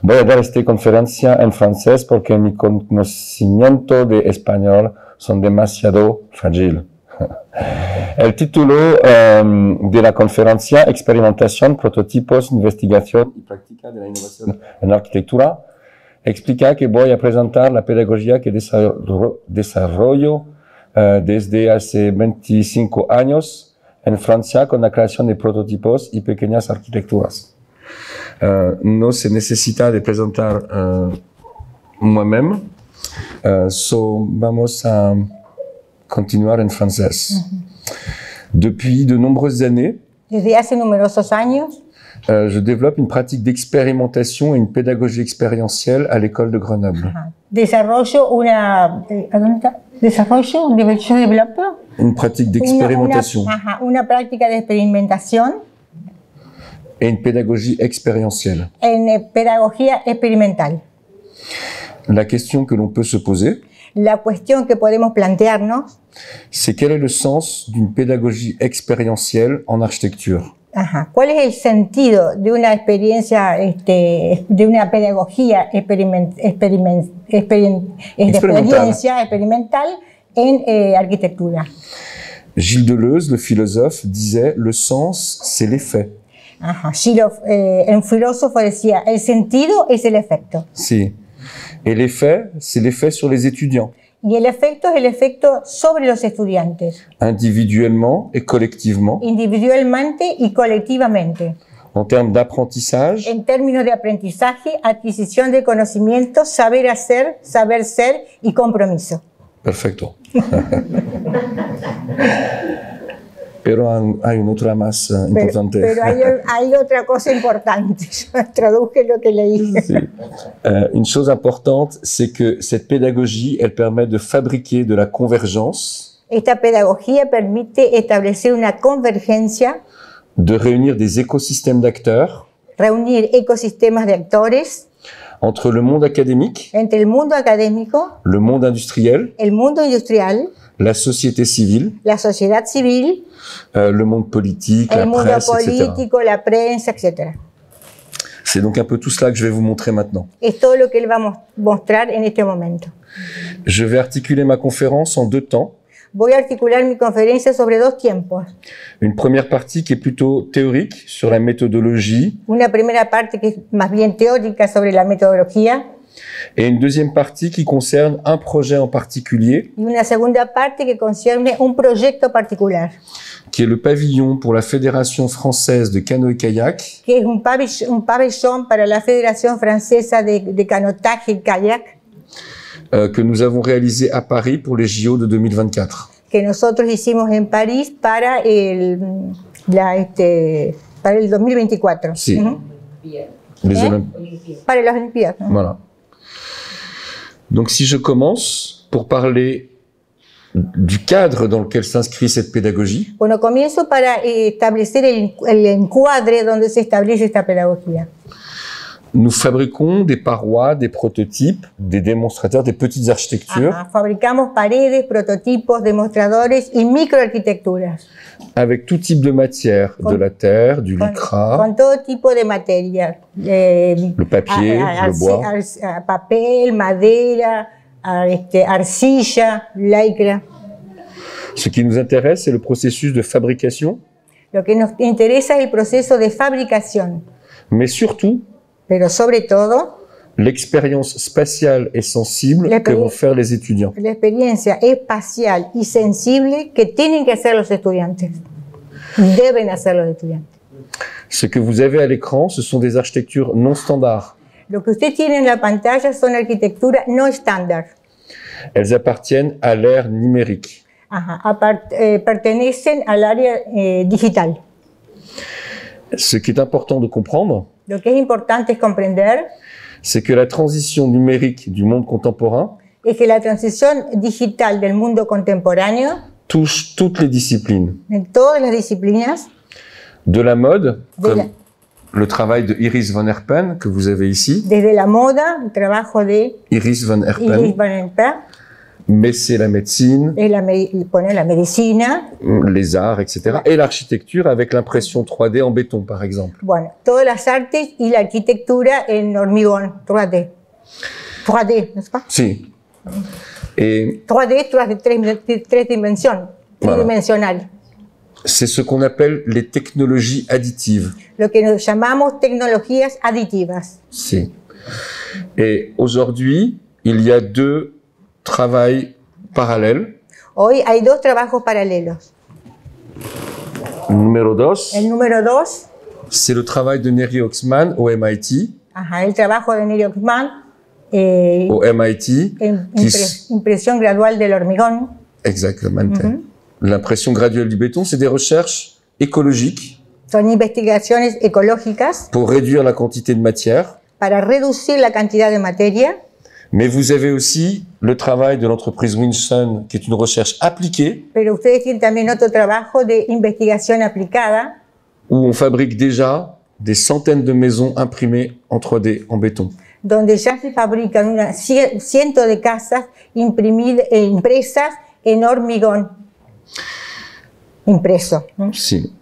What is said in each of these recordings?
Voy a dar esta conferencia en francés porque mi conocimiento de español son demasiado frágil. El título de la conferencia, Experimentación, Prototipos, Investigación y Práctica de la Innovación en la Arquitectura, explica que voy a presentar la pedagogía que desarrollo desde hace 25 años en Francia con la creación de prototipos y pequeñas arquitecturas. No se necesita de presentar moi-même, vamos a continuar en francés. Depuis de nombreuses années, desde hace numerosos años, je développe une pratique d'expérimentation et une pédagogie expérientielle à l'école de Grenoble. Desarrollo yo developo Une pratique d'expérimentation una práctica de experimentación et une pédagogie expérientielle. en pedagogía experimental. La question que l'on peut se poser, La cuestión que podemos plantearnos, c'est quel est le sens d'une pédagogie expérientielle en architecture? ¿Cuál es el sentido de una experiencia, de una pedagogía experimental en arquitectura? Gilles Deleuze, le philosophe, disait le sens, c'est l'effet. Un filósofo decía, el sentido es el efecto. Sí. Et l'effet, c'est l'effet sur les étudiants. Y el efecto es el efecto sobre los estudiantes. Individuellement et collectivement. Individualmente y colectivamente. En termes d'apprentissage. En términos de aprendizaje, adquisición de conocimiento, saber hacer, saber ser y compromiso. Perfecto. Pero hay una otra más importante. Pero hay otra cosa importante. Yo traduje lo que leí. Sí. Une chose importante, c'est que cette pédagogie, elle permet de fabriquer de la convergence. Esta pedagogía permite establecer una convergencia. De réunir des écosystèmes d'acteurs. Reunir ecosistemas de actores. Entre le monde académique. Entre el mundo académico. Le monde industriel. El mundo industrial. La société civile. La sociedad civil. Le monde politique, la presse, etc. El mundo político, la prensa, etc. C'est donc un peu tout cela que je vais vous montrer maintenant. Es todo lo que él va a mostrar en este momento. Je vais articuler ma conférence en deux temps. Voy a articular mi conferencia sobre dos tiempos. Une première partie qui est plutôt théorique sur la méthodologie. Una primera parte que es más bien teórica sobre la metodología. Et une deuxième partie qui concerne un projet en particulier. Y una segunda parte que concierne un proyecto particular. Qui est le pavillon pour la Fédération française de canoë-kayak. Que es un pabellón para la Federación Francesa de Canotaje y Kayak. Que nous avons réalisé à Paris pour les JO de 2024. Que nosotros hicimos en París para el 2024. Sí. Para las Olimpiadas. Voilà. Donc si je commence pour parler du cadre dans lequel s'inscrit cette pédagogie. Bueno, comienzo para establecer el encuadre donde se establece esta pedagogía. Nous fabriquons des parois, des prototypes, des démonstrateurs, des petites architectures. Fabricamos paredes, prototipos, demostradores y microarquitecturas. Avec tout type de matière, de la terre, du lycra. Con todo tipo de materia. Le papier, le bois. Papel, madera, arcilla, lycra. Ce qui nous intéresse, c'est le processus de fabrication. Lo que nos interesa es el proceso de fabricación. Mais surtout, pero sobre todo, l'expérience spatiale et sensible que vont faire les étudiants. La experiencia espacial y sensible que tienen que hacer los estudiantes. Deben hacer los estudiantes. Ce que vous avez à l'écran, ce sont des architectures non standards. Lo que usted tiene en la pantalla son arquitecturas no estándar. Elles appartiennent à l'ère numérique. Pertenecen al área digital. Ce qui est important de comprendre, lo que es importante es comprender, c'est que la transition numérique du monde contemporain es que la transición digital del mundo contemporáneo touche toutes les disciplines. En todas las disciplinas. De la mode, comme le travail de Iris van Herpen que vous avez ici. Desde la moda, el trabajo de Iris van Herpen. Iris van Herpen. Mais c'est la médecine, es pone la medicina, les arts, etc. Et l'architecture avec l'impression 3D en béton, par exemple. bueno, todas las artes y la arquitectura en hormigón, 3D. 3D, ¿no es pas? Si. Et 3D, tres dimensiones, Voilà. tridimensional. c'est ce qu'on appelle les technologies additives. Lo que nos llamamos tecnologías aditivas. Si. Et aujourd'hui, il y a deux travails parallèles. Hoy hay dos trabajos paralelos. Numéro 2, El número 2, c'est le travail de Neri Oxman au MIT, el trabajo de Neil Oxman, au MIT, impresión gradual del hormigón. exactement. L'impression graduelle du béton, c'est des recherches écologiques Son investigaciones ecológicas pour réduire la quantité de matière. para reducir la cantidad de materia. Mais vous avez aussi le travail de l'entreprise Winsun, qui est une recherche appliquée, Pero ustedes tienen también otro trabajo de investigación aplicada, où on fabrique déjà des centaines de maisons imprimées en 3D, en béton. donde ya se fabrican cientos de casas impresas en hormigón impreso. Si.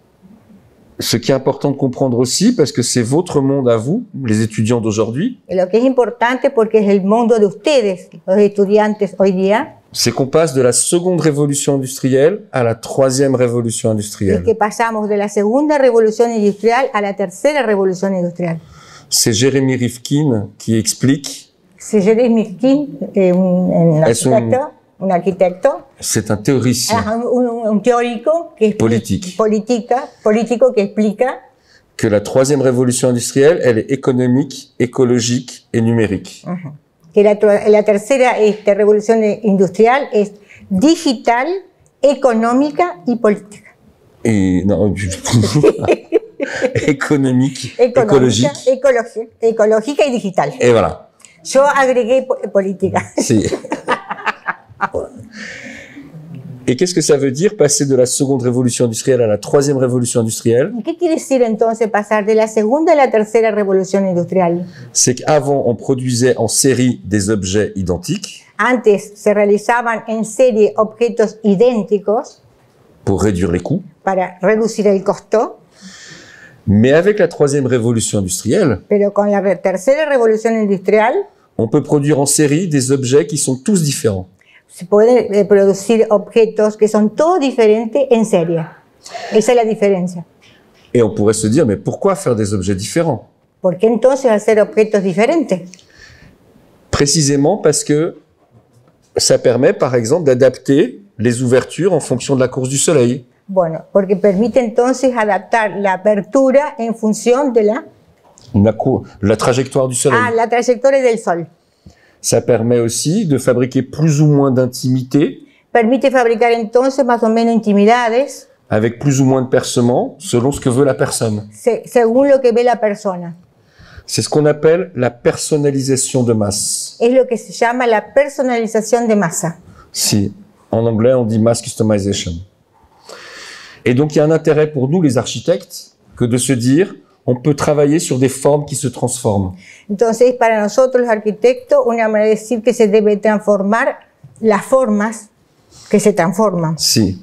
Ce qui est important de comprendre aussi, parce que c'est votre monde à vous, les étudiants d'aujourd'hui, Y lo que es importante porque es el mundo de ustedes, los estudiantes hoy día, c'est qu'on passe de la seconde révolution industrielle à la troisième révolution es industrielle. que pasamos de la segunda revolución industrial a la tercera revolución industrial. C'est Jeremy Rifkin qui explique, Si Jeremy Rifkin, un arquitecto, c'est un théoricien, un teórico que Político que explica que la troisième révolution industrielle, elle est économique, écologique et numérique. que la tercera revolución industrial es digital, económica y política. Et non, économique, Económica, écologique, ecológica y digital. et voilà. Yo agregué política. Si. Et qu'est-ce que ça veut dire passer de la seconde révolution industrielle à la troisième révolution industrielle? ¿Qué quiere decir entonces pasar de la segunda a la tercera revolución industrial? C'est qu'avant, on produisait en série des objets identiques Antes se realizaban en serie objetos idénticos pour réduire les coûts. para reducir el costo, Mais avec la troisième révolution industrielle, pero con la tercera revolución industrial on peut produire en série des objets qui sont tous différents. se pueden producir objetos que son todos diferentes en serie. Esa es la diferencia. Et on pourrait se dire, mais pourquoi faire des objets différents? ¿Por qué entonces hacer objetos diferentes? Précisément parce que ça permet, par exemple, d'adapter les ouvertures en fonction de la course du soleil. Bueno, porque permite entonces adaptar la apertura en función de La trajectoire du soleil. la trayectoria del sol. Ça permet aussi de fabriquer plus ou moins d'intimité Permite fabricar entonces más o menos intimidades avec plus ou moins de percements selon ce que veut la personne. según lo que ve la persona. C'est ce qu'on appelle la personnalisation de masse. Es lo que se llama la personalización de masa. Si, en anglais, on dit mass customization. Et donc, il y a un intérêt pour nous, les architectes, que de se dire, on peut travailler sur des formes qui se transforment. Entonces, para nosotros los arquitectos, una manera de decir que se debe transformar las formas que se transforman Si,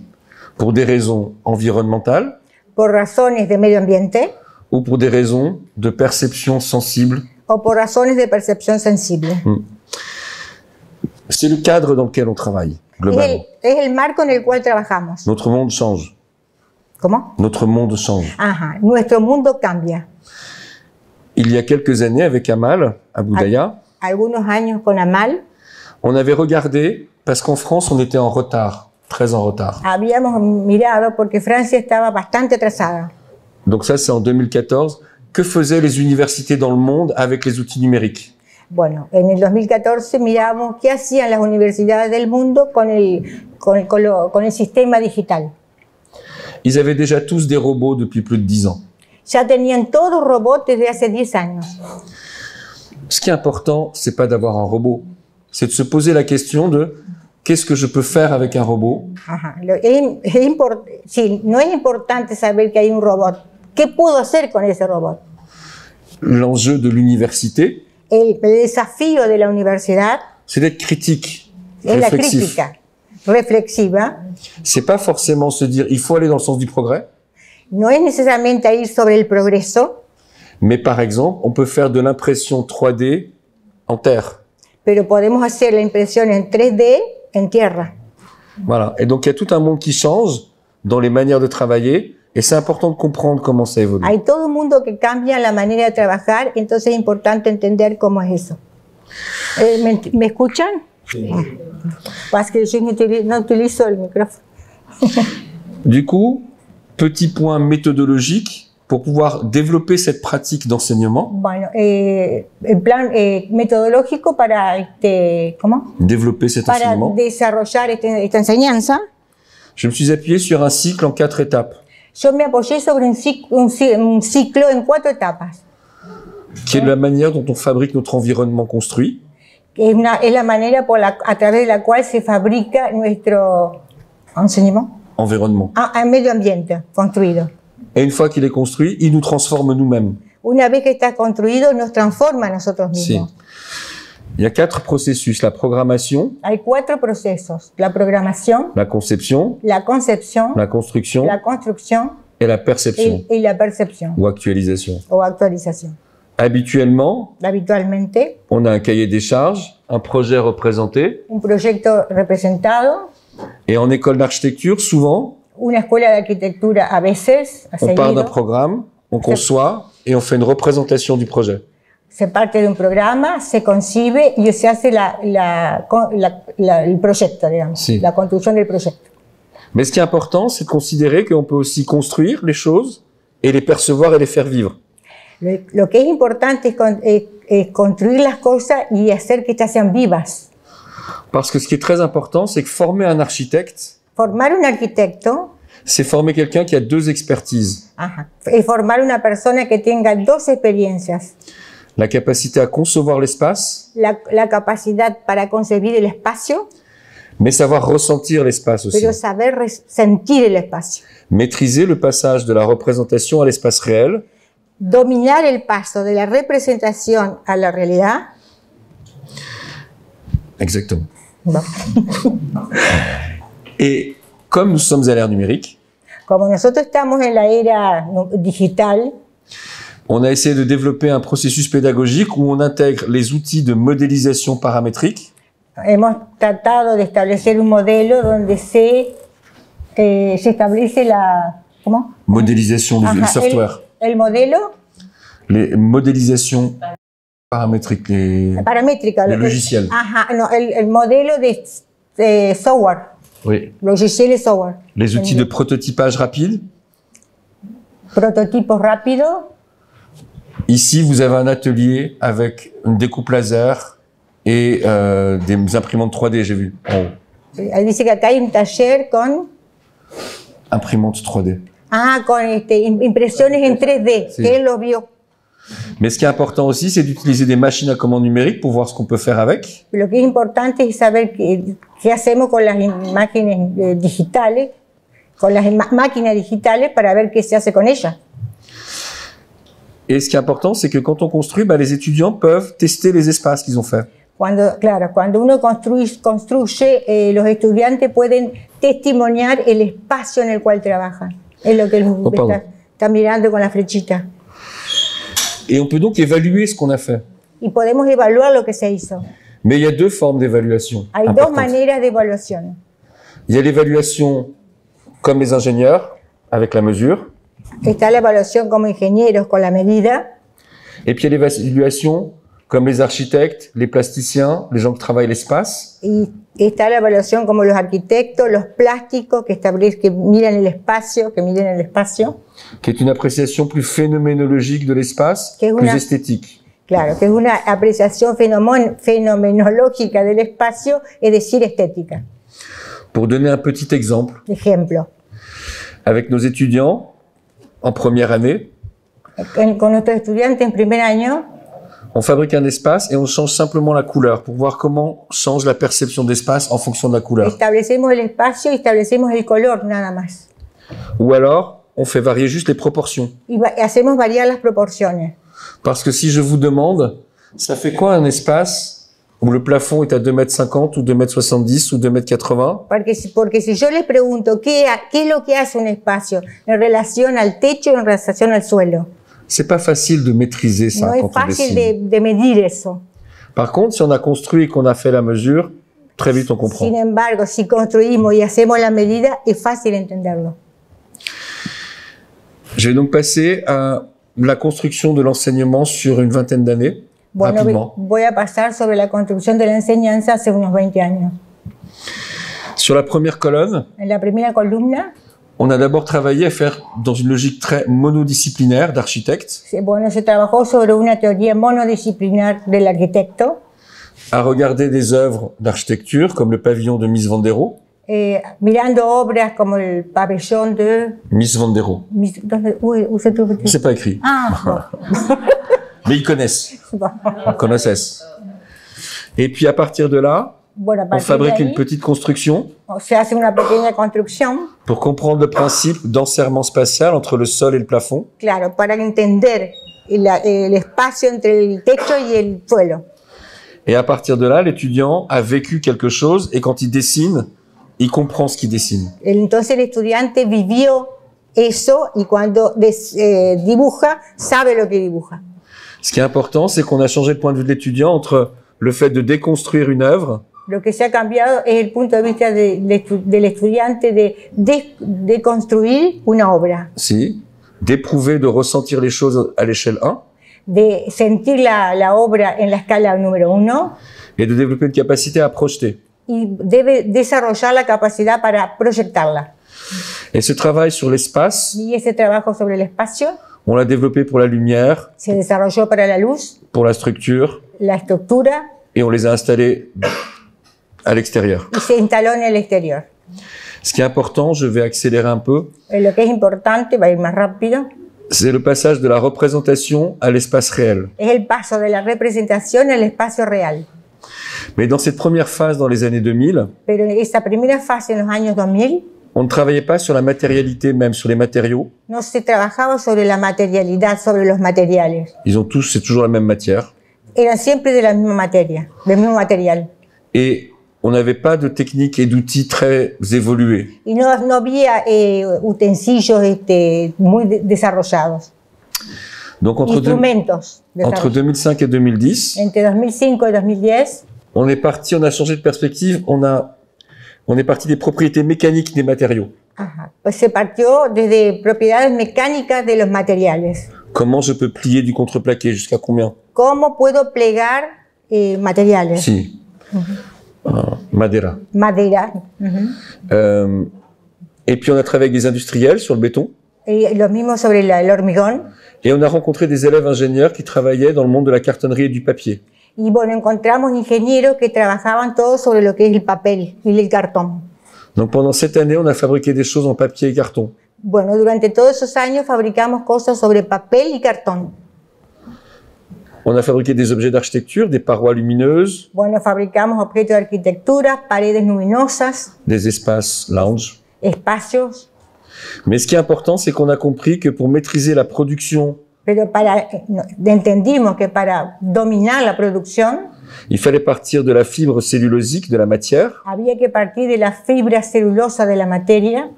pour des raisons environnementales por razones de medio ambiente ou pour des raisons de perception sensible. o por razones de percepción sensible. C'est le cadre dans lequel on travaille, globalement. Es el marco en el cual trabajamos. Notre monde change. ¿Cómo? Notre monde change. Ajá, nuestro mundo cambia. Il y a quelques années, avec Amal, à Boudaya, Algunos años con Amal, on avait regardé, parce qu'en France, on était en retard, très en retard. habíamos mirado porque Francia estaba bastante atrasada. Donc ça, c'est en 2014. Que faisaient les universités dans le monde avec les outils numériques? Bueno, en el 2014 miramos qué hacían las universidades del mundo con el sistema digital. Ils avaient déjà tous des robots depuis plus de 10 ans. Ya tenían todos robots desde hace 10 años. Ce qui est important, c'est pas d'avoir un robot, c'est de se poser la question de qu'est-ce que je peux faire avec un robot? Ajá. Sí, no es importante saber que hay un robot. ¿Qué puedo hacer con ese robot? L'enjeu de l'université, El desafío de la universidad c'est d'être critique. es la Reflexif. crítica reflexiva. C'est pas forcément se dire il faut aller dans le sens du progrès, No es necesariamente ir sobre el progreso, mais par exemple, on peut faire de l'impression 3D en terre. pero podemos hacer la impresión en 3D en tierra. Voilà. Et donc, il y a tout un monde qui change dans les manières de travailler, et c'est important de comprendre comment ça évolue. Hay todo un mundo que cambia la manera de trabajar, entonces es importante entender cómo es eso. ¿Me escuchan? Sí. Parce que yo no utilizo el micrófono. Du coup, petit point méthodologique pour pouvoir développer cette pratique d'enseignement. Bueno, el plan metodológico para ¿cómo? Développer cet para enseignement. Desarrollar esta enseñanza. Je me suis appuyé sur un cycle en 4 étapes, Yo me apoyé sobre un ciclo en 4 etapas. qui est la manière dont on fabrique notre environnement construit, Es la manera a través de la cual se fabrica nuestro environnement. Medio ambiente construido. Et une fois qu'il est construit, il nous transforme nous-mêmes. Una vez que está construido, nos transforma a nosotros Si. mismos. Il y a 4 processus, la programmation, Hay 4 procesos: la programación, la conception, la concepción, la construction la construcción et la perception y la percepción ou actualisation. o actualización. Habituellement, Habitualmente, on a un cahier des charges, un projet représenté, un proyecto representado, et en école d'architecture, souvent, una escuela de arquitectura a veces, on part d'un seguido, programme, on conçoit et on fait une représentation du projet. se parte de un programa, se concibe y se hace el proyecto, digamos, Sí. la construcción del proyecto. Mais ce qui est important, c'est de considérer qu'on peut aussi construire les choses et les percevoir et les faire vivre. Lo que es importante es construir las cosas y hacer que estas sean vivas. Parce que ce qui est très important, c'est que former un architecte, Formar un arquitecto c'est former quelqu'un qui a 2 expertises. es formar una persona que tenga 2 experiencias. La capacité à concevoir l'espace, La capacidad para concebir el espacio, mais savoir ressentir l'espace aussi. pero saber sentir el espacio. Maîtriser le passage de la représentation à l'espace réel, Dominar el paso de la representación a la realidad. exactement. Bon. Et comme nous sommes à l'ère numérique, Como nosotros estamos en la era digital, on a essayé de développer un processus pédagogique où on intègre les outils de modélisation paramétrique, hemos tratado de establecer un modelo donde se establece la... ¿Cómo? modélisation du Ajá, software, el modelo les modélisations paramétriques, les paramétrica. les logiciels. Ajá, no, el modelo de software, Oui. logiciels software. Les outils de prototypage rapide. Prototipos rápidos. Ici, vous avez un atelier avec une découpe laser et des imprimantes 3D, j'ai vu. en haut. Ahí dice que acá hay un taller con... Imprimantes 3D. con impresiones en 3D, Sí. que él lo vio. Mais ce qui est important aussi, c'est d'utiliser des machines à commande numérique pour voir ce qu'on peut faire avec. Lo que es importante es saber qué hacemos con las imágenes digitales, con las máquinas digitales para ver qué se hace con ellas. Et ce qui est important, c'est que quand on construit, les étudiants peuvent tester les espaces qu'ils ont faits. Cuando uno construye, los estudiantes pueden testimoniar el espacio en el cual trabajan. Es lo que él está mirando con la flechita. Et on peut donc évaluer ce qu'on a fait. Y podemos evaluar lo que se hizo. Mais il y a 2 formes d'évaluation. Hay 2 maneras de evaluación. Il y a l'évaluation comme les ingénieurs, avec la mesure. Está la evaluación como ingenieros con la medida. Et puis il y a l'évaluation comme les architectes, les plasticiens, les gens qui travaillent l'espace. Y está la evaluación como los arquitectos, los plásticos que miran el espacio, Qui est une appréciation plus phénoménologique de l'espace, Que es plus una- esthétique. Claro, que es una apreciación fenomenológica del espacio, es decir, estética. Pour donner un petit exemple, Ejemplo, avec nos étudiants en première année, con nuestros estudiantes en primer año, on fabrique un espace et on change simplement la couleur pour voir comment change la perception d'espace en fonction de la couleur. establecemos el espacio y establecemos el color nada más. Ou alors, on fait varier juste les proportions. Y hacemos variar las proporciones. Parce que si je vous demande, ça fait quoi un espace où le plafond est à 2,50 m ou 2,70 m ou 2,80 m. Porque si yo les pregunto qué es lo que hace un espacio en relación al techo, en relación al suelo, C'est pas facile de maîtriser ça no es quand on fácil dessine. de medir eso. Par contre, si on a construit et qu'on a fait la mesure, très vite on comprend. Sin embargo, si construimos y hacemos la medida, es fácil entenderlo. Je vais donc passer à la construction de l'enseignement sur une vingtaine d'années, Bueno, rapidement. voy a pasar sobre la construcción de la enseñanza hace unos 20 años. Sur la première colonne, En la primera columna, on a d'abord travaillé à faire dans une logique très monodisciplinaire d'architecte, bueno, se trabajó sobre una teoría monodisciplinar del arquitecto, à regarder des œuvres d'architecture comme le pavillon de Mies van der Rohe. mirando obras como el pabellón de... Mies van der Rohe. Où se trouve C'est pas écrit. Ah, Mais ils connaissent. bon. Connaissent. Et puis à partir de là, Bueno, a on partir fabrique de une ahí, petite construction se hace una pequeña construcción, pour comprendre le principe d'enserrement spatial entre le sol et le plafond. claro, para entender el espacio entre el techo y el suelo. Et à partir de là, l'étudiant a vécu quelque chose et quand il dessine, il comprend ce qu'il dessine. Entonces el estudiante vivió eso y cuando dibuja, sabe lo que dibuja. Ce qui est important, c'est qu'on a changé le point de vue de l'étudiant entre le fait de déconstruire une œuvre Lo que se ha cambiado es el punto de vista del estudiante de construir una obra, si, d'éprouver, de ressentir les choses à l'échelle 1 de sentir la obra en la escala número 1 et de développer une capacité à projeter. y debe desarrollar la capacidad para proyectarla. Et ce travail sur l'espace, Y ese trabajo sobre el espacio on l'a développé pour la lumière, se desarrolló para la luz, pour la structure, la estructura et on les a installés à l'extérieur. y se instaló en el exterior. Ce qui est important, je vais accélérer un peu, Lo que es importante, va a ir más rápido, c'est le passage de la représentation à l'espace réel. es el paso de la representación al espacio real. Mais dans cette première phase, dans les années 2000, Pero en esa primera fase, en los años 2000, on ne travaillait pas sur la matérialité, même sur les matériaux. no se trabajaba sobre la materialidad, sobre los materiales. Ils ont tous, c'est toujours la même matière. Eran siempre de la misma materia, del mismo material. Et on n'avait pas de techniques et d'outils très évolués. Y no había utensilios muy desarrollados, Donc instrumentos entre desarrollados. 2005 et 2010, Entre 2005 y 2010, on est parti, on a changé de perspective, on est parti des propriétés mécaniques des matériaux. pues se partió desde propiedades mecánicas de los materiales. Comment je peux plier du contreplaqué, jusqu'à combien? ¿Cómo puedo plegar materiales? Si. Madera. Madera. Et puis on a travaillé avec des industriels sur le béton. Y lo mismo sobre el hormigón. Et on a rencontré des élèves ingénieurs qui travaillaient dans le monde de la cartonnerie et du papier. Y bueno, encontramos ingenieros que trabajaban todos sobre lo que es el papel y el cartón. Donc pendant cette année, on a fabriqué des choses en papier et carton. Bueno, durante todos esos años fabricamos cosas sobre papel y cartón. On a fabriqué des objets d'architecture, des parois lumineuses, Bueno, fabricamos objetos de arquitectura, paredes luminosas, des espaces lounge. espacios, Mais ce qui est important, c'est qu'on a compris que pour maîtriser la production, pero entendimos que para dominar la producción il fallait partir de la fibre cellulosique de la matière había que partir de la fibra celulosa de la materia,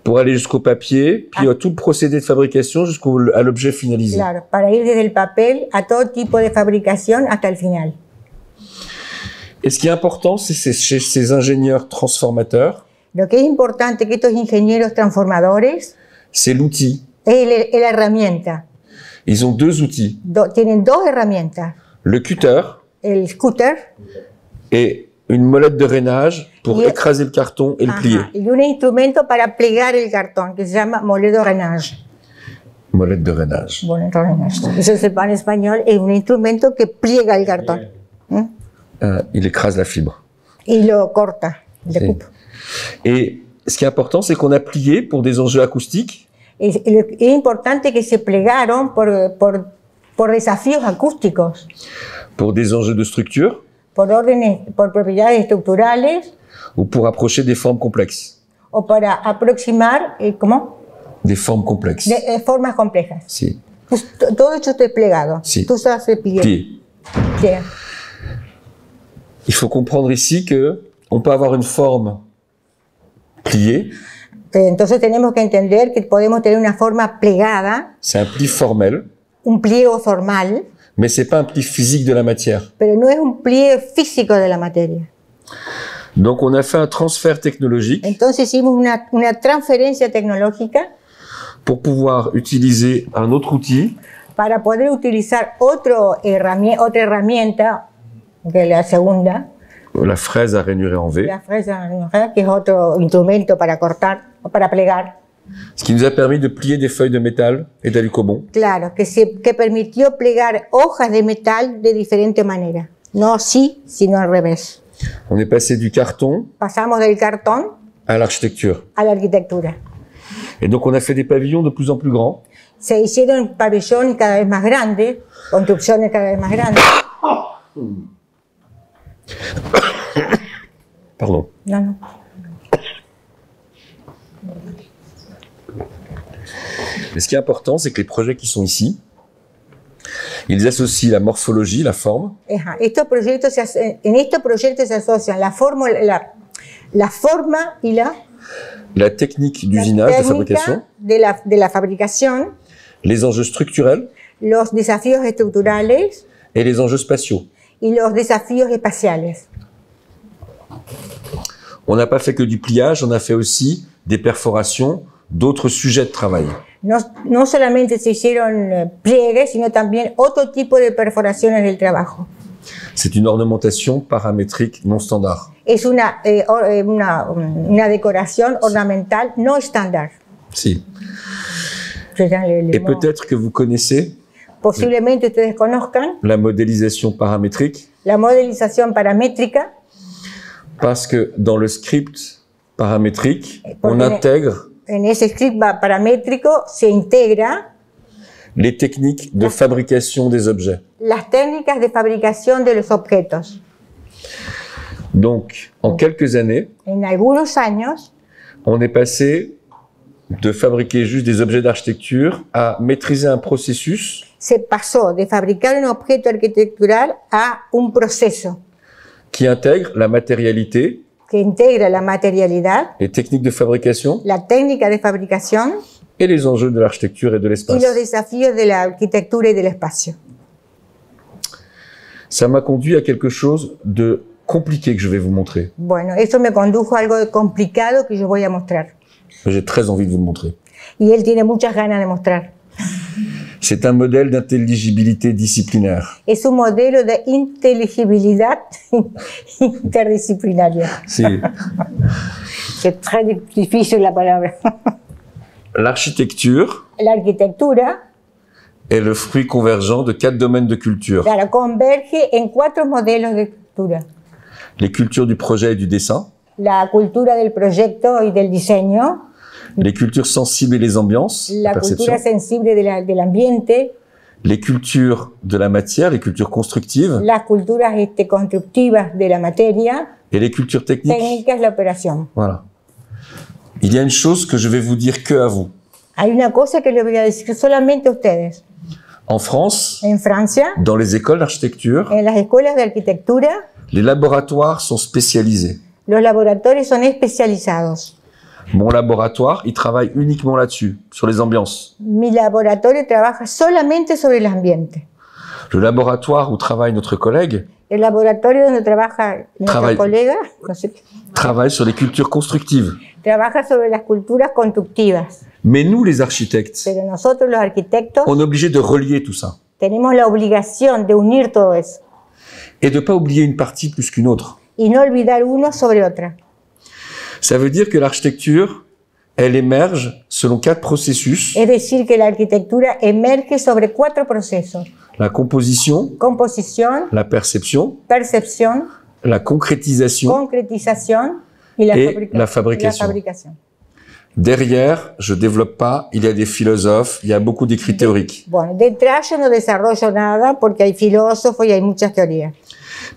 pour aller jusqu'au papier, puis tout le procédé de fabrication jusqu'à l'objet finalisé. claro, para ir desde el papel a todo tipo de fabricación hasta el final. Et ce qui est important, c'est chez ces ingénieurs transformateurs, Lo que es importante que estos ingenieros transformadores c'est l'outil. es la herramienta. Ils ont deux outils. Tienen dos herramientas, Le cutter el scooter et une molette de rainage pour Y- écraser le carton et le plier. y un instrumento para plegar el cartón que se llama moledo renage. Molette de rainage. Bueno, renage. Eso sepa en español, es un instrumento que pliega el cartón. Il écrase la fibre. Y lo corta, le Sí. ocupa. Et ce qui est important, c'est qu'on a plié pour des enjeux acoustiques, Es importante que se plegaron por desafíos acústicos, pour des enjeux de structure por propiedades estructurales ou pour approcher des formes complexes. o para aproximar, Des formes complexes. formas complejas. Si. Pues todo esto está plegado. Sí. Tú sabes plié. Plié. Plié. Il faut comprendre ici que on peut avoir une forme pliée. Entonces tenemos que entender que podemos tener una forma plegada, C'est un pli formel, un pliego formal, mais c'est pas un pli physique de la matière. pero no es un pliegue físico de la materia. Donc on a fait un transfert technologique Entonces hicimos una transferencia tecnológica pour pouvoir utiliser un autre outil para poder utilizar otra herramienta, que es la segunda, la fraise à rainuré en V, la fresa, que es otro instrumento para cortar o para plegar. ce qui nous a permis de plier des feuilles de métal et d'alucobond. Claro, que permitió plegar hojas de metal de diferente manera. No así, sino al revés. On est passé du carton Pasamos del cartón à l'architecture. a la arquitectura. Et donc on a fait des pavillons de plus en plus grands. Se hicieron pabellones cada vez más grandes, construcciones cada vez más grandes. Pardon. No, no. Mais ce qui est important, c'est que les projets qui sont ici, ils associent la morphologie, la forme, Ajá. En estos proyectos se asocian la forma y la technique la d'usinage, de fabrication, técnica de la fabricación, les enjeux structurels los desafíos estructurales et les enjeux spatiaux. y los desafíos espaciales. On n'a pas fait que du pliage, on a fait aussi des perforations d'autres sujets de travail. No solamente se hicieron pliegues, sino también otro tipo de perforaciones del trabajo. C'est une ornementation paramétrique non standard. Es una decoración ornamental no estándar. Si. Et peut-être que vous connaissez Posiblemente ustedes conozcan la modélisation paramétrique, la modelización paramétrica, parce que dans le script paramétrique, Porque on intègre en ese script paramétrico se integra les techniques de fabrication des objets. las técnicas de fabricación de los objetos. Donc, en quelques années, En algunos años on est passé de fabriquer juste des objets d'architecture à maîtriser un processus se pasó de fabricar un objeto arquitectural a un proceso qui intègre la matérialité, que integra la materialidad, les techniques de fabrication la técnica de fabricación et les enjeux de l'architecture et de y l'espace. los desafíos de la arquitectura y del espacio. Ça m'a conduit à quelque chose de compliqué que je vais vous montrer. Bueno, eso me condujo a algo complicado que yo voy a mostrar. J'ai très envie de vous le montrer. Y él tiene muchas ganas de mostrar. C'est un modèle d'intelligibilité disciplinaire. Es un modelo de inteligibilidad interdisciplinaria. Si. C'est très difícil la palabra. L'architecture La arquitectura, est le fruit convergent de 4 domaines de culture. claro, converge en 4 modelos de cultura. Les cultures du projet et du dessin, La cultura del proyecto y del diseño, les cultures sensibles et les ambiances, la perception, cultura sensible del ambiente, les cultures de la matière, les cultures constructives, las culturas constructivas de la materia, et les cultures techniques. técnicas de la operación. Voilà. Il y a une chose que je vais vous dire que à vous. Hay una cosa que les voy a decir solamente a ustedes. En France, En Francia, dans les écoles d'architecture, en las escuelas de arquitectura, les laboratoires sont spécialisés. los laboratorios son especializados. Mon laboratoire, il travaille uniquement là-dessus, sur les ambiances. Mi laboratorio trabaja solamente sobre el ambiente. Le laboratoire où travaille notre collègue El laboratorio donde trabaja nuestro Trabaja- colega, no sé qué, travaille sur les cultures constructives. trabaja sobre las culturas constructivas. Mais nous, les architectes, Pero nosotros los arquitectos on est obligés de relier tout ça tenemos la obligación de unir todo eso et de pas oublier une partie plus qu'une autre. y no olvidar uno sobre otra. Ça veut dire que l'architecture, elle émerge selon 4 processus. Es decir, que la arquitectura emerge sobre 4 procesos: La composition, composición, la perception, percepción, la concrétisation. concretización y la, Et la fabrication. fabricación. Derrière, je développe pas, il y a des philosophes, il y a beaucoup d'écrits théoriques. Bueno, detrás yo no desarrollo nada porque hay filósofos y hay muchas teorías.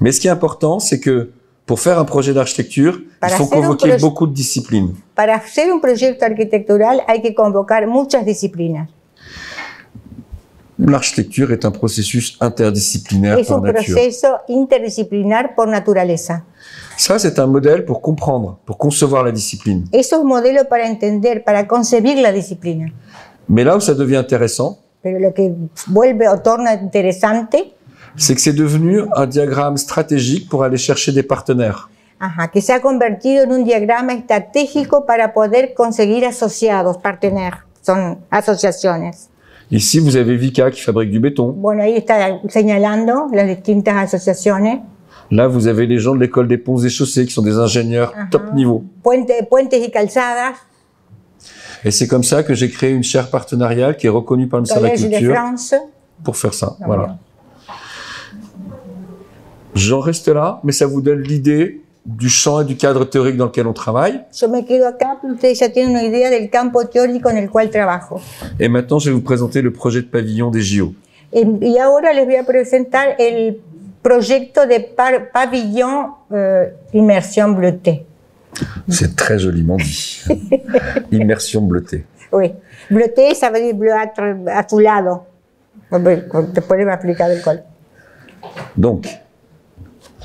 Mais ce qui est important, c'est que pour faire un projet d'architecture, il Para faut hacer un convoquer projet- beaucoup de disciplines. Para hacer un proyecto arquitectural hay que convocar muchas disciplinas. L'architecture est un processus interdisciplinaire Es par un nature. proceso interdisciplinar por naturaleza. Ça, c'est un modèle pour comprendre, pour concevoir la discipline. Eso es un modelo para entender, para concebir la disciplina. Mais là où ça devient intéressant, Pero lo que vuelve o torna interesante, c'est que c'est devenu un diagramme stratégique pour aller chercher des partenaires. que se ha convertido en un diagrama estratégico para poder conseguir asociados, partener, son asociaciones. Ici, vous avez Vika qui fabrique du béton. Bueno, ahí está señalando las distintas asociaciones. Là, vous avez les gens de l'école des ponts et chaussées qui sont des ingénieurs top niveau. Puentes y calzadas, Et c'est comme ça que j'ai créé une chaire partenariale qui est reconnue par le ministère de la Collège de Culture France. pour faire ça. Voilà. J'en reste là, mais ça vous donne l'idée du champ et du cadre théorique dans lequel on travaille. Yo me quedo acá, pero ustedes ya tienen una idea del campo teórico en el cual trabajo. Et maintenant, je vais vous présenter le projet de pavillon des JO. Y ahora les voy a presentar el proyecto de pabellón inmersión bleutée. C'est très joliment dit. Immersion bleutée. Oui. Bleuté, ça veut dire bleu azulado. Después les va a explicar el cual. Donc,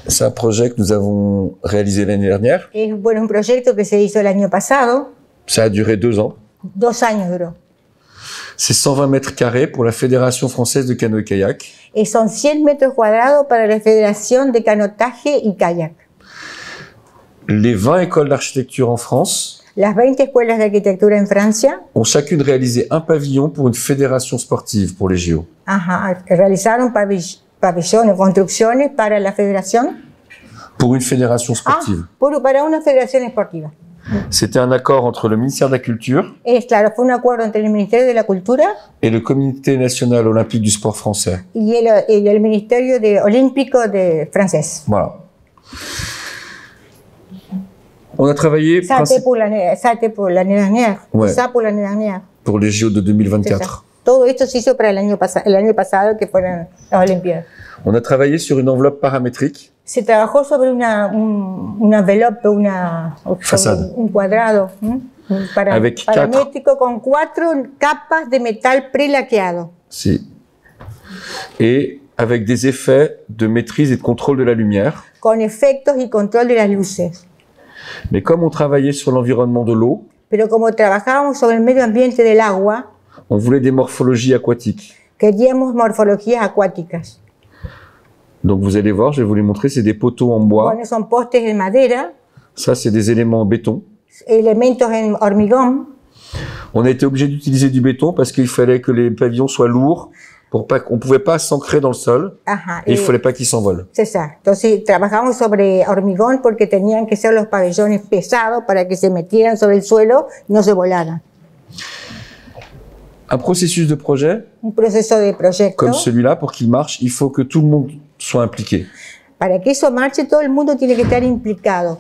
c'est un projet que nous avons réalisé l'année dernière. Es bueno, un proyecto que se hizo el año pasado. Ça a duré 2 ans. 2 años duró. C'est 120 mètres carrés pour la Fédération française de canoë-kayak. Y son 100 metros cuadrados para la Federación de Canotaje y Kayak. Les 20 écoles d'architecture en France Las 20 escuelas de arquitectura en Francia ont chacune réalisé un pavillon pour une fédération sportive pour les JO. realizaron pabellones, construcciones para la federación. Pour une fédération sportive. Para una federación esportiva. C'était un accord entre le ministère de la Culture Claro, fue un acuerdo entre el Ministerio de la Cultura et le Comité national olympique du sport français. y el Ministerio Olímpico francés. Voilà. On a travaillé Ça, pour l'année dernière. Ouais. Ça pour l'année dernière. pour les JO de 2024. Todo esto se hizo para el año pasado, que fueron las Olimpiadas. On a travaillé sur une enveloppe paramétrique Se trabajó sobre un envelope, Façade. un cuadrado Avec paramétrico con 4 capas de metal prelaqueado. si, et avec des effets de maîtrise et de contrôle de la lumière. Con efectos y control de las luces. Mais comme on travaillait sur l'environnement de l'eau, Pero como trabajábamos sobre el medio ambiente del agua, on voulait des morphologies aquatiques. queríamos morfologías acuáticas. Donc vous allez voir, je vais vous les montrer, c'est des poteaux en bois. Bueno, son postes en madera, Ça, c'est des éléments en béton. elementos en hormigón. On a été obligé d'utiliser du béton parce qu'il fallait que les pavillons soient lourds. Pour pas, on pouvait pas s'ancrer dans le sol et il fallait pas qu'ils s'envolent. C'est ça. Entonces trabajamos sobre hormigón porque tenían que ser los pabellones pesados para que se metieran sobre el suelo y no se volaran. Un processus de projet Un proceso de proyecto. comme celui-là, pour qu'il marche, il faut que tout le monde soit impliqué. Para que eso marche, todo el mundo tiene que estar implicado.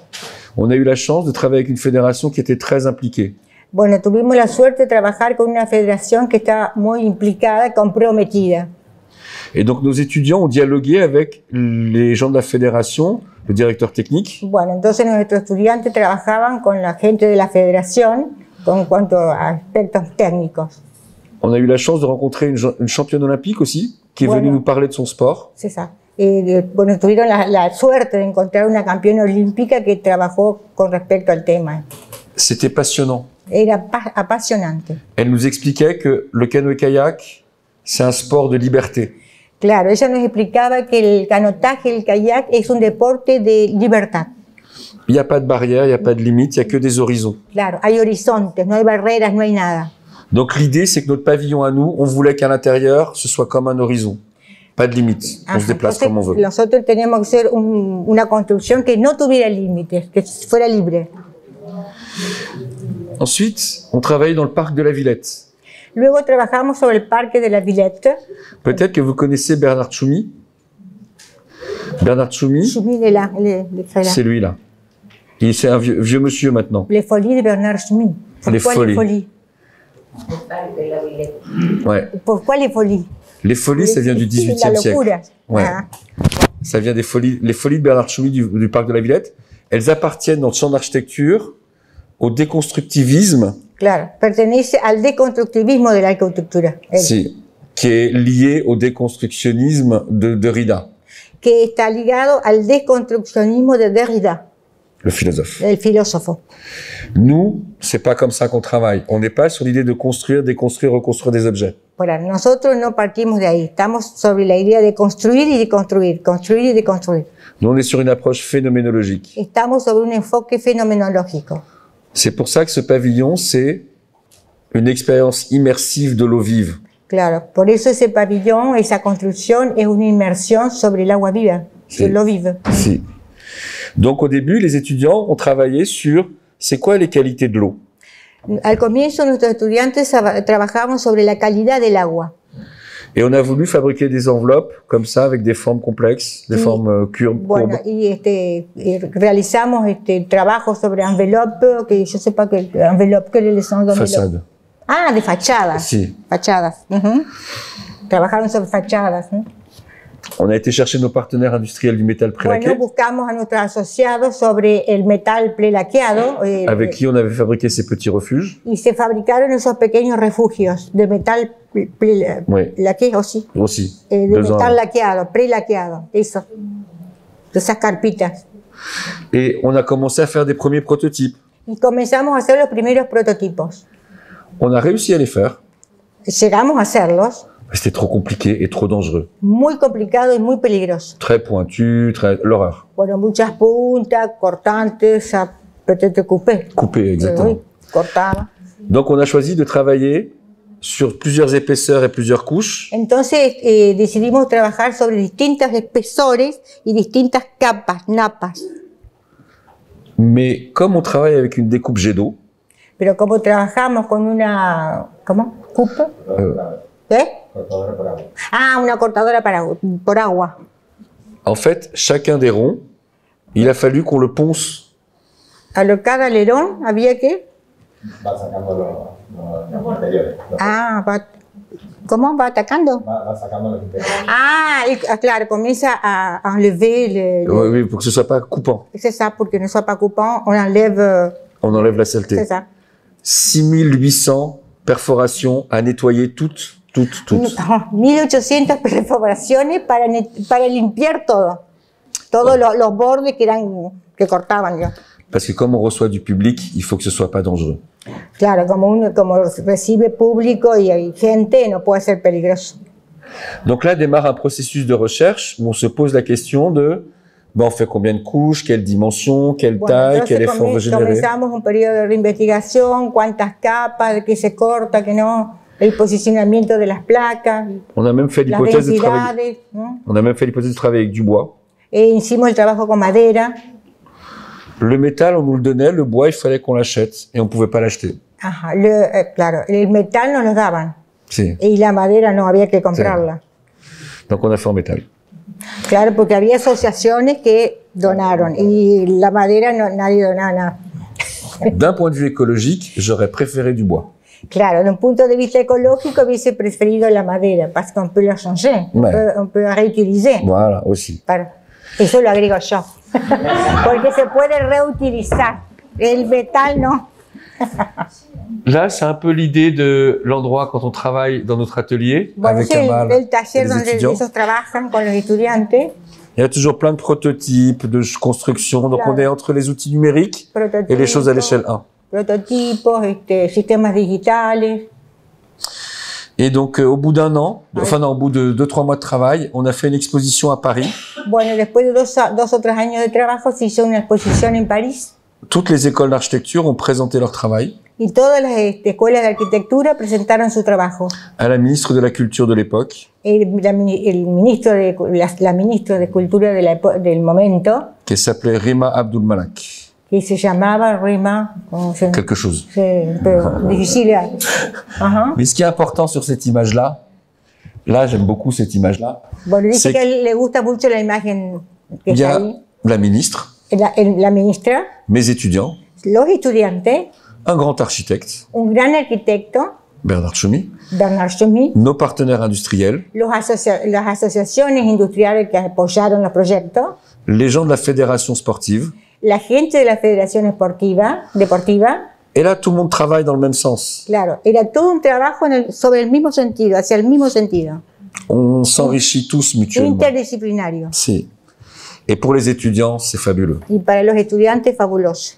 On a eu la chance de travailler avec une fédération qui était très impliquée. Bueno, tuvimos la suerte de trabajar con una federación que está muy implicada, comprometida. Et donc nos étudiants ont dialogué avec les gens de la fédération, le directeur technique, Bueno, entonces nuestros estudiantes trabajaban con la gente de la federación con cuanto a aspectos técnicos. On a eu la chance de rencontrer une championne olympique aussi, qui est venue nous parler de son sport. C'est ça. Bueno, tuvieron la suerte de encontrar una campeona olímpica que trabajó con respecto al tema. C'était passionnant. Era apasionante. Elle nous expliquait que le canoë-kayak, c'est un sport de liberté. Claro, ella nos explicaba que el canotaje, el kayak, es un deporte de libertad. Il n'y a pas de barrière, il n'y a pas de limite, il n'y a que des horizons. Claro, hay horizontes, no hay barreras, no hay nada. Donc l'idée, c'est que notre pavillon à nous, on voulait qu'à l'intérieur, ce soit comme un horizon. Pas de limite, on se déplace comme on veut. Nosotros teníamos que hacer una construcción que no tuviera límites, que fuera libre. Ensuite, on travaillait dans le parc de la Villette. Luego trabajamos sobre el parque de la Villette. Peut-être que vous connaissez Bernard Tchoumi. Bernard Tchoumi, Tchoumi, c'est lui là. C'est un vieux monsieur maintenant. Les folies de Bernard Tchoumi. Pourquoi les folies? Ouais. Pourquoi les folies? Les folies, ça vient du XVIIIe siècle. Ouais. Ça vient des folies. Les folies de Bernard Tchoumi du parc de la Villette, elles appartiennent dans le champ d'architecture au déconstructivisme. Claro, pertenece al deconstructivismo de la arquitectura. Si. qui est lié au déconstructionnisme de Derrida, que está ligado al desconstruccionismo de Derrida, le philosophe. el filósofo. Nous, c'est pas comme ça qu'on travaille. On n'est pas sur l'idée de construire, déconstruire, reconstruire des objets. Bueno, nosotros no partimos de ahí, estamos sobre la idea de construir y de construir, construir y de construir. Nous, on est sur une approche phénoménologique. Estamos sobre un enfoque fenomenológico. C'est pour ça que ce pavillon, c'est une expérience immersive de l'eau vive. Claro, por eso ese pabellón, esa construcción es una inmersión sobre el agua viva, Sí. el lo vive. Si. Donc au début, les étudiants ont travaillé sur c'est quoi les qualités de l'eau. Al comienzo nuestros estudiantes trabajaban sobre la calidad del agua. Et on a voulu fabriquer des enveloppes comme ça avec des formes complexes, des formes courbes. Bueno, y realizamos trabajos sobre envelope, que yo sepa que envelope, que les son de Façade. Ah, de fachadas. Si. Fachadas. Trabajaron sobre fachadas. On a été chercher nos partenaires industriels du métal prélaqué, Bueno, buscamos a nuestros asociados sobre el metal prelaqueado. avec qui on avait fabriqué ces petits refuges. Y se fabricaron esos pequeños refugios de metal Oui. laqueado, sí. Aussi. De 2 ans. metal laqueado, prelaqueado, eso. De esas carpitas. Et on a commencé à faire des premiers prototypes. Y comenzamos a hacer los primeros prototipos. On a réussi à les faire. Llegamos a hacerlos. C'était trop compliqué et trop dangereux. Muy complicado y muy peligroso. Très pointu, très... l'horreur. Bueno, muchas puntas, cortantes, ça peut-être coupé. Coupé, exactement. Oui, cortaba. Donc on a choisi de travailler sur plusieurs épaisseurs et plusieurs couches. Entonces decidimos trabajar sobre distintos espesores y distintas capas, napas. Mais comme on travaille avec une découpe jet d'eau, Pero como trabajamos con una... ¿Cómo? ¿Cupo? ¿Qué? Ah, una cortadora por agua. en fait, chacun des ronds, il a fallu qu'on le ponce. A cada alerón había que... Va sacando los interiores. Ah, ¿cómo? ¿Va atacando? Va sacando los interiores. Claro, comienza a enlever... Oui, oui, pour que ce soit pas coupant. C'est ça, pour que ne soit pas coupant, on enlève... On enlève la saleté. C'est ça. 6800 perforations à nettoyer toutes. 1800 perforaciones para limpiar todo. Todos los bordes que cortaban ya. Parce que comme on reçoit du public, il faut que ce soit pas dangereux. Claro, como recibe público y hay gente, no puede ser peligroso. Donc là démarre un processus de recherche où on se pose la question de on fait combien de couches, quelle dimension, quelle taille, quel effort généré. Comenzamos un periodo de investigación, cuántas capas, de qué se corta, qué no, el posicionamiento de las placas, On a même fait las l'hypothèse de travailler. densidades, ¿no? On a même fait l'hypothèse de travailler avec du bois. Hicimos el trabajo con madera. Le métal, on nous le donnait, le bois, il fallait qu'on l'achète et on pouvait pas l'acheter. Ajá, claro, el metal nos lo daban Si. y la madera no, había que comprarla. Donc on a fait en métal. Claro, porque había asociaciones que donaron y la madera nadie donaba nada. D'un point de vue écologique, j'aurais préféré du bois. Claro, de un punto de vista ecológico hubiese preferido la madera, parce qu'on peut la changer, on peut la réutiliser. Voilà, aussi. Eso lo agrego yo, porque se puede reutilizar, el metal no. Là, c'est un peu l'idée de l'endroit quand on travaille dans notre atelier Bueno, avec es Amal el taller et les donde étudiants. ellos trabajan con los estudiantes. Il y a toujours plein de prototypes, de construction. Donc on est entre les outils numériques et les choses à l'échelle 1. Prototipos, sistemas digitales. Et donc au bout d'un an, enfin non, au bout de 2-3 mois de travail, on a fait une exposition à Paris. Bueno, después de dos o tres años de trabajo se hizo una exposición en París. Toutes les écoles d'architecture ont présenté leur travail Y todas las escuelas de arquitectura presentaron su trabajo. à la ministre de la Culture de l'époque, La ministra de Cultura del momento, qui s'appelait Rima Abdul-Malak. que se llamaba Rima, Quelque chose. difficile. Ajá. Mais ce qui est important sur cette image-là, là j'aime beaucoup cette image-là, Bueno, dice c'est que a él le gusta mucho la imagen que il y está a ahí. la ministre, La ministra, mes étudiants, los estudiantes, un grand architecte, un gran arquitecto, Bernard Chomy, Bernard Chomy, nos partenaires industriels, las asociaciones industriales que apoyaron los proyectos, les gens de la fédération sportive, la gente de la Federación Deportiva, Et là, tout le monde travaille dans le même sens. Claro, era todo un trabajo sobre el mismo sentido, hacia el mismo sentido. On s'enrichit tous mutuellement. Interdisciplinario. Si. Et pour les étudiants, c'est fabuleux. Y para los estudiantes, fabuloso.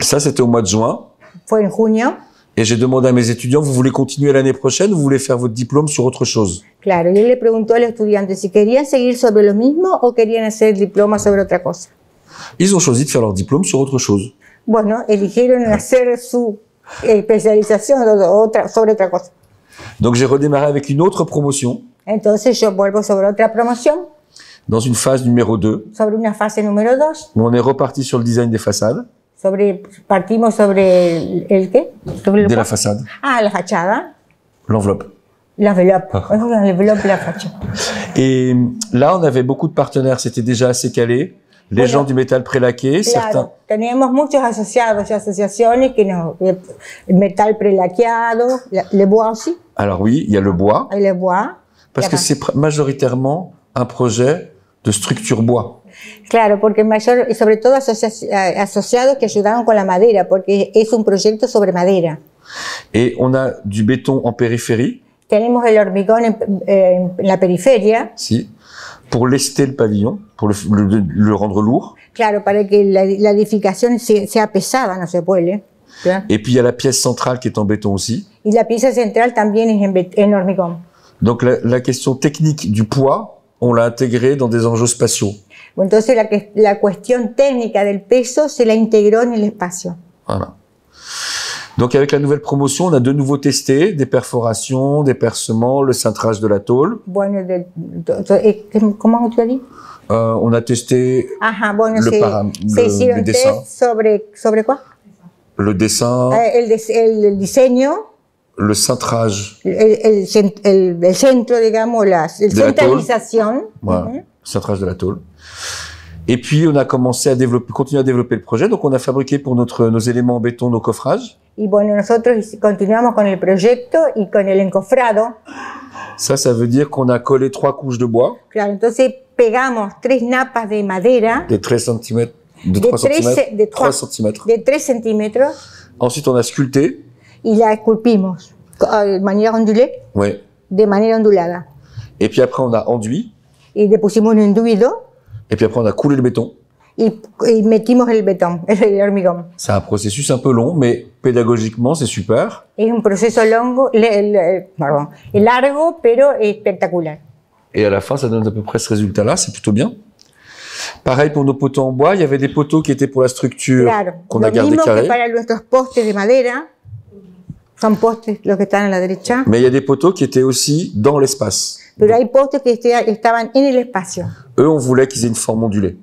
Ça, c'était au mois de juin. Fue en junio. Et j'ai demandé à mes étudiants, vous voulez continuer l'année prochaine ou vous voulez faire votre diplôme sur autre chose? Claro, y él le preguntó a los estudiantes si querían seguir sobre lo mismo o querían hacer el diploma sobre otra cosa. Ils ont choisi de faire leur diplôme sur autre chose. Bueno, eligieron hacer su especialización sobre otra cosa. Donc j'ai redémarré avec une autre promotion. Entonces yo vuelvo sobre otra promoción. Dans une phase numéro 2. Sobre una fase número 2. Où on est reparti sur le design des façades. Partimos sobre el ¿qué? Sobre de la façade. Ah, la fachada. L'enveloppe. L'enveloppe. L'enveloppe, la fachada. Et là, on avait beaucoup de partenaires, c'était déjà assez calé. Les gens du métal prélaqué, claro, certains. Teníamos muchos asociados y asociaciones que nos, el metal prelaqueado, le bois aussi. Alors oui, il y a le bois. Et le bois. Parce que c'est majoritairement un projet de structure bois. Claro, porque mayor, y sobre todo asociados que ayudaban con la madera, porque es un proyecto sobre madera. Et on a du béton en périphérie. Tenemos el hormigón en la periferia. Si. Pour lester le pavillon, pour le rendre lourd. Claro, para que la edificación sea pesada, no se vuele. Et puis il y a la pièce centrale qui est en béton aussi. Y la pieza central también es en hormigón. Donc la question technique du poids, on l'a intégrée dans des enjeux spatiaux. Entonces la cuestión técnica del peso se la integró en el espacio. Voilà. Donc avec la nouvelle promotion, on a de nouveau testé des perforations, des percements, le cintrage de la tôle. Bueno, ¿cómo tu as dit? On a testé le dessin. Sobre quoi? Le dessin. El diseño. Le cintrage. El centro, digamos, el centralización. Voilà, le cintrage de la tôle. Et puis, on a commencé à continuer à développer le projet. Donc, on a fabriqué pour nos éléments en béton, nos coffrages. Y bueno, nosotros continuamos con el proyecto y con el encofrado. Ça veut dire qu'on a collé 3 couches de bois. Claro, entonces pegamos 3 napas de madera. De 3 cm. De 3 cm. De 3 centímetros. Ensuite, on a sculpté. Y la esculpimos de manera ondulée. Oui. De manera ondulada. Et puis après, on a enduit. Y le pusimos un enduido. Et puis après, on a coulé le béton. Y metimos el betón, el hormigón. C'est un processus un peu long, mais pédagogiquement, c'est super. Es un proceso largo, pero espectacular. Et à la fin, ça donne à peu près ce résultat-là, c'est plutôt bien. Pareil pour nos poteaux en bois, il y avait des poteaux qui étaient pour la structure, claro, qu'on a gardé carré. Que para nuestros postes de madera, son postes los que están a la derecha. Mais il y a des poteaux qui étaient aussi dans l'espace. Pero hay postes que estaban en el espacio. Eux, on voulait qu'ils aient une forme ondulée.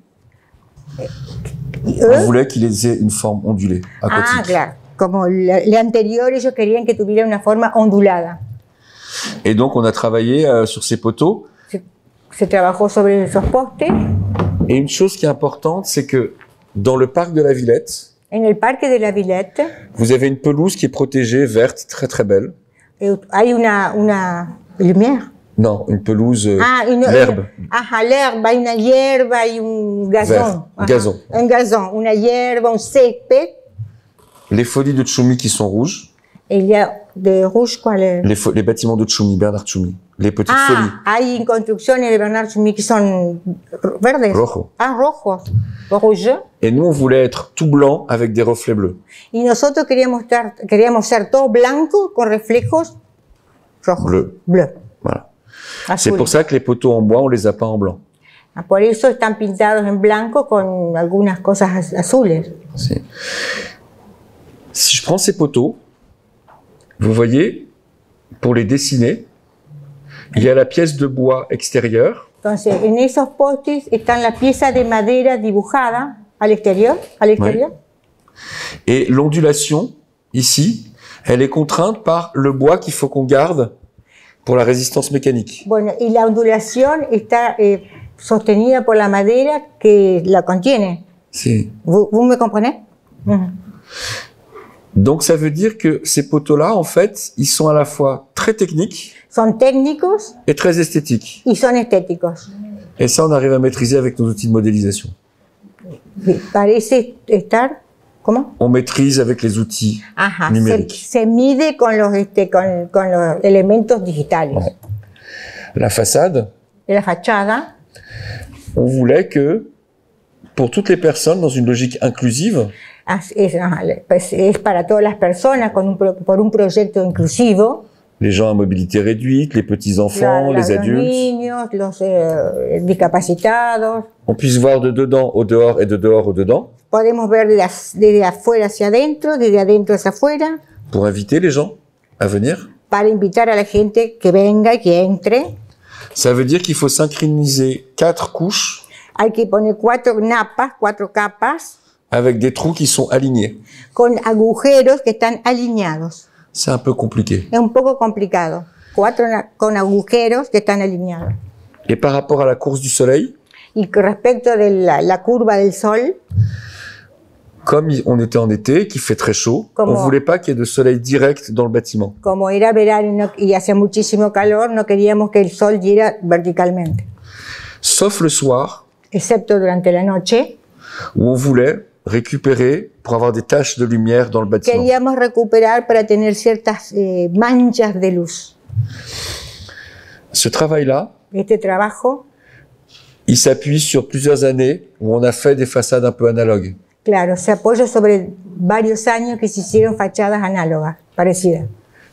On voulait qu'ils aient une forme ondulée, aquatique. Ah, claro. Como el anterior, ellos querían que tuviera una forma ondulada. Et donc, on a travaillé sur ces poteaux. Se trabajó sobre esos postes. Et une chose qui est importante, c'est que dans le parc de la Villette, en el parque de la Villette, vous avez une pelouse qui est protégée, verte, très très belle. Hay una lumière. Non, une pelouse, l'herbe. L'herbe, hay una hierba y un gazon. Gazon. Un gazon, una hierba, un césped. Les folies de Tchoumi qui sont rouges. Et il y a de rouge, quoi? Les bâtiments de Tchoumi, Bernard Tchoumi. Les petites folies. Hay construcciones de Bernard Tchoumi qui sont verdes. Rojo. Rojos. Rouge. Et nous, on voulait être tout blanc avec des reflets bleus. Y nosotros queríamos ser todo blanco con reflejos rojos. Bleu. Voilà. C'est pour ça que les poteaux en bois, on les a pas en blanc. Por eso están pintados en blanco con algunas cosas azules. Si je prends ces poteaux, vous voyez, pour les dessiner, il y a la pièce de bois extérieure. Entonces, en esos postes están la pieza de madera dibujada al exterior. Ouais. Et l'ondulation, ici, elle est contrainte par le bois qu'il faut qu'on garde pour la résistance mécanique. Bueno, y la ondulación está sostenida por la madera que la contiene. Si. Vous me comprenez? Donc ça veut dire que ces poteaux-là, en fait, ils sont à la fois très techniques. Son técnicos. Et très esthétiques. Y son estéticos. Et ça, on arrive à maîtriser avec nos outils de modélisation. Parece estar ¿Cómo? On maîtrise avec les outils Ajá, numériques. se mide con los elementos digitales. Ouais. La façade, De la fachada, on voulait que, pour toutes les personnes, dans une logique inclusive, es para todas las personas por un proyecto inclusivo. les gens à mobilité réduite, les petits-enfants, les Los adultes, niños, los discapacitados. on puisse voir de dedans au dehors et de dehors au dedans, Podemos ver desde afuera hacia adentro, desde adentro hacia afuera, pour inviter les gens à venir. para invitar a la gente que venga y que entre. Ça veut dire qu'il faut synchroniser 4 couches Hay que poner 4 capas, avec des trous qui sont alignés. con agujeros que están alineados. C'est un peu compliqué. Es un poco complicado. 4 con agujeros que están alineados. Et par rapport à la course du soleil, Y con respecto de la curva del sol, comme on était en été, qu'il fait très chaud, Comment? on voulait pas qu'il y ait de soleil direct dans le bâtiment. como era verano y hacía muchísimo calor, no queríamos que el sol diera verticalmente, Sauf le soir, excepto durante la noche. où on voulait récupérer pour avoir des taches de lumière dans le bâtiment. Queríamos recuperar para tener ciertas manchas de luz. Ce travail-là, Este trabajo, il s'appuie sur plusieurs années où on a fait des façades un peu analogues. claro, se apoya sobre varios años que se hicieron fachadas análogas, parecidas.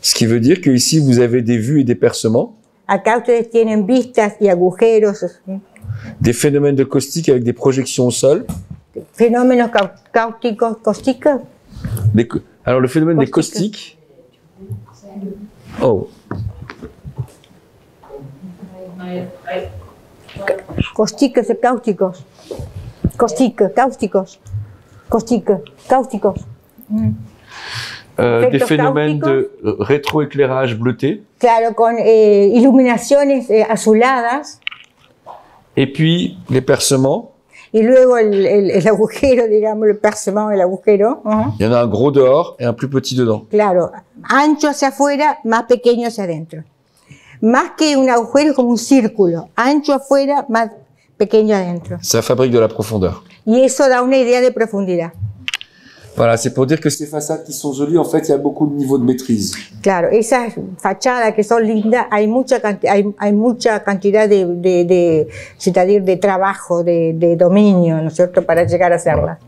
Ce qui veut dire que ici vous avez des vues et des percements, Acá ustedes tienen vistas y agujeros, des phénomènes de caustique avec des projections au sol. fenómenos cáusticos, causticos. Alors le phénomène des Caustique. caustiques. Oh, Causticos, cáusticos. Cáusticos. Cáusticos. des Efectos phénomènes de cáusticos. rétroéclairage bleuté. Claro, con iluminaciones azuladas. Et puis les percements. Y luego el agujero, digamos, el percement, el agujero. Il y en a un gros dehors et un plus petit dedans. Claro, ancho hacia afuera, más pequeño hacia adentro. Más que un agujero, es como un círculo. Ancho afuera, más pequeño adentro. Ça fabrique de la profondeur. Y eso da una idea de profundidad. Voilà, c'est pour dire que ces façades qui sont jolies, en fait, il y a beaucoup de niveaux de maîtrise. Claro, esas fachadas que son lindas, hay mucha cantidad c'est-à-dire de trabajo, de dominio, ¿no es cierto?, para llegar a hacerlas.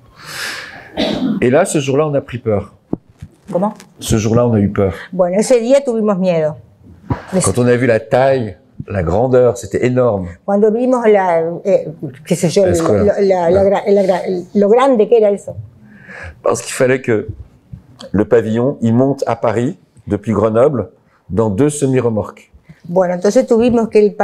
Et là, ce jour-là, on a pris peur. ¿Cómo? Ce jour-là, on a eu peur. Bueno, ese día tuvimos miedo. Quand on a vu la taille, la grandeur, c'était énorme. Cuando vimos qué sé yo, La escuela. lo grande que era eso. Parce qu'il fallait que le pavillon, il monte à Paris, depuis Grenoble, dans 2 semi-remorques. Bueno, entonces tuvimos que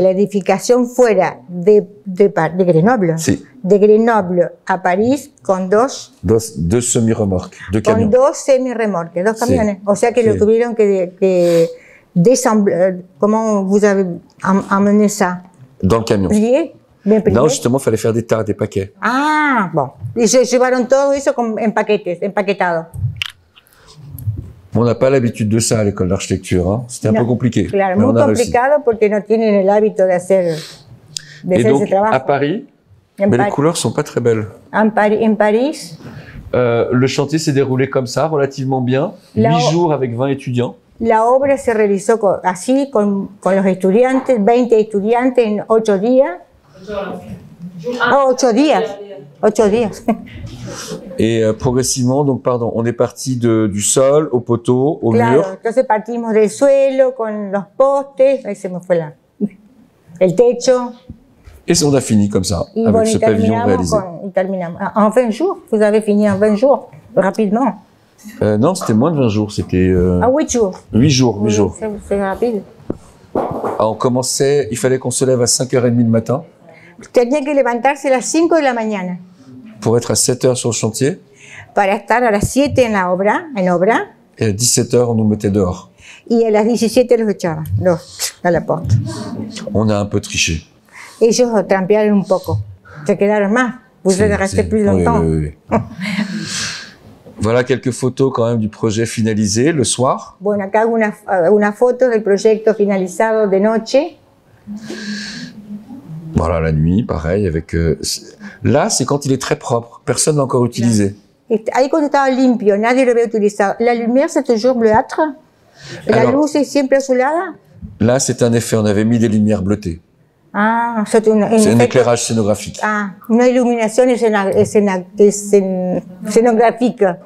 la edificación fuera de Grenoble, Sí. de Grenoble a París con dos Deux semi-remorques, 2 camions. semi-remorques, 2 Sí. camiones. O sea que lo Sí. tuvieron que desembler. ¿Cómo vous avez amené ça? Dans le camion. ¿Plié? ¿Bien plié? Non, justement, il fallait faire des tas, des paquets. Ah, bon. Y se llevaron todo eso en paquetes, empaquetado. On n'a pas l'habitude de ça à l'école d'architecture. Hein. C'était un peu compliqué. Claro, mais muy on a réussi. complicado porque no tienen el hábito de hacer Et donc, ese trabajo. à Paris, En, mais les Par- couleurs sont pas très belles. en París, Le chantier s'est déroulé comme ça, relativement bien. Là- 8 jours avec 20 étudiants. la obra se realizó así, con los estudiantes, 20 estudiantes en 8 días. 8 días. 8 días. Et progressivement, donc pardon, on est parti du sol au poteau, au Claro, mur. entonces partimos del suelo con los postes, ahí se me fue el techo, Et on a fini comme ça, y avec bueno, ce y pavillon réalisé. terminamos. En 20 jours, vous avez fini en 20 jours, rapidement. Non, c'était moins de 20 jours, c'était En 8 jours. 8 jours, 8 jours. C'est rapide. Ah, on commençait, il fallait qu'on se lève à 5h30 le matin Tenía que levantarse a las 5 de la mañana pour être à 7h sur le chantier. para estar a las 7 en obra, Et à 17h, on nous mettait dehors. y a las 17 los echaban, a la porta. On a un peu triché. Ellos trampearon un poco, se quedaron más, vous Si, êtes restés si. plus Oui, longtemps. oui, oui. Voilà quelques photos quand même du projet finalisé le soir. Bueno, acá hago una foto del proyecto finalizado de noche. Voilà, la nuit, pareil. Avec là, c'est quand il est très propre. Personne n'a encore utilisé. Ahí cuando estaba limpio, nadie lo había utilizado. La lumière, c'est toujours bleuâtre. La Alors, luz es siempre azulada. Là, c'est un effet. On avait mis des lumières bleutées. Ah, c'est un C'est un efecto. éclairage scénographique. Ah, una iluminación escenográfica.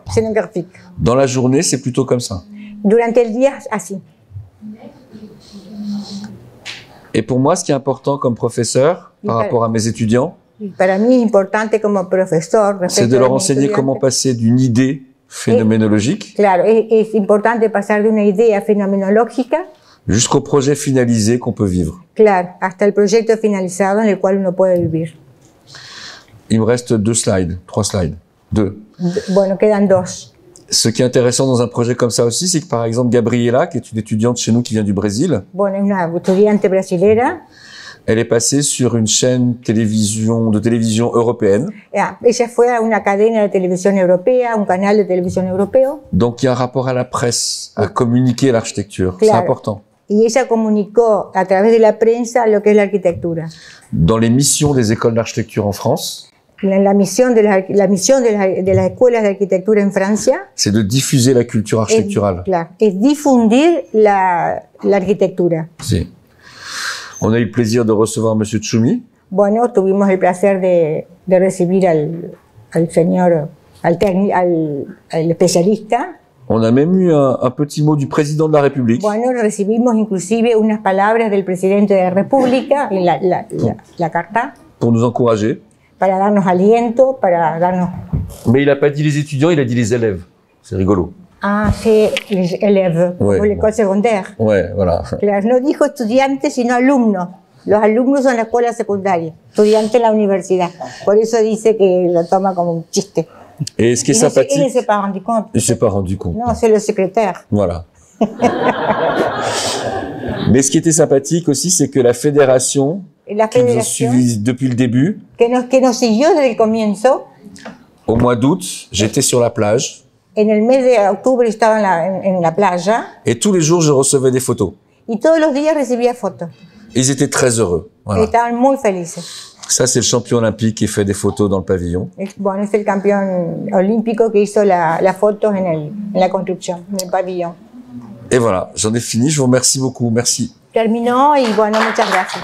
Dans la journée, c'est plutôt comme ça. Durante el día, así. Et pour moi, ce qui est important comme professeur, par rapport à mes étudiants, Y para mí es importante como profesor. c'est respecto de a leur mis enseigner estudiantes. comment passer d'une idée phénoménologique Claro, es importante pasar de una idea fenomenológica, jusqu'au projet finalisé qu'on peut vivre. claro, hasta el proyecto finalizado en el cual uno puede vivir. Il me reste 2 slides, 3 slides. 2. Bueno, quedan dos. Ce qui est intéressant dans un projet comme ça aussi, c'est que par exemple, Gabriela, qui est une étudiante chez nous qui vient du Brésil, Bueno, es una estudiante brasilera. elle est passée sur une chaîne de télévision européenne. Ella fue a una cadena de televisión europea, un canal de televisión europeo, Donc il y a un rapport à la presse, à communiquer l'architecture. C'est Claro. important. y ella comunicó a través de la prensa lo que es la arquitectura. Dans les missions des écoles d'architecture en France, La misión de las escuelas de arquitectura en Francia c'est de diffuser la culture architecturale. claro, es difundir la arquitectura. Si. On a eu le plaisir de recevoir Monsieur Tchoumi. Bueno, tuvimos el placer de recibir al señor, al especialista. On a même eu un petit mot du président de la République. Bueno, recibimos inclusive unas palabras del presidente de la República en la carta Pour nous encourager. para darnos aliento, para darnos... Mais il n'a pas dit les étudiants, il a dit les élèves. C'est rigolo. Ah, sí, les élèves, Ouais, como l'école secondaire. Ouais, voilà. Claro, no dijo estudiantes, sino alumnos. Los alumnos son la escuela secundaria, estudiantes en la universidad. Por eso dice que lo toma como un chiste. Et ce qui est Il ne sympathique, s'est pas rendu compte. il s'est pas rendu compte. Non, c'est le secrétaire. Voilà. Mais ce qui était sympathique aussi, c'est que la fédération, La qui nous a federación suivis depuis le début, que nos siguió desde el comienzo. au mois d'août, j'étais sur la plage En el mes de octubre estaba en la playa et tous les jours, je recevais des photos. y todos los días recibía fotos. Ils étaient très heureux. Voilà. Estaban muy felices. Ça, c'est le champion olympique qui fait des photos dans le pavillon. Bueno, es el campeón olímpico que hizo las fotos en la construcción, en el pabellón. Et voilà, j'en ai fini. Je vous remercie beaucoup. Merci. Terminó y bueno, muchas gracias.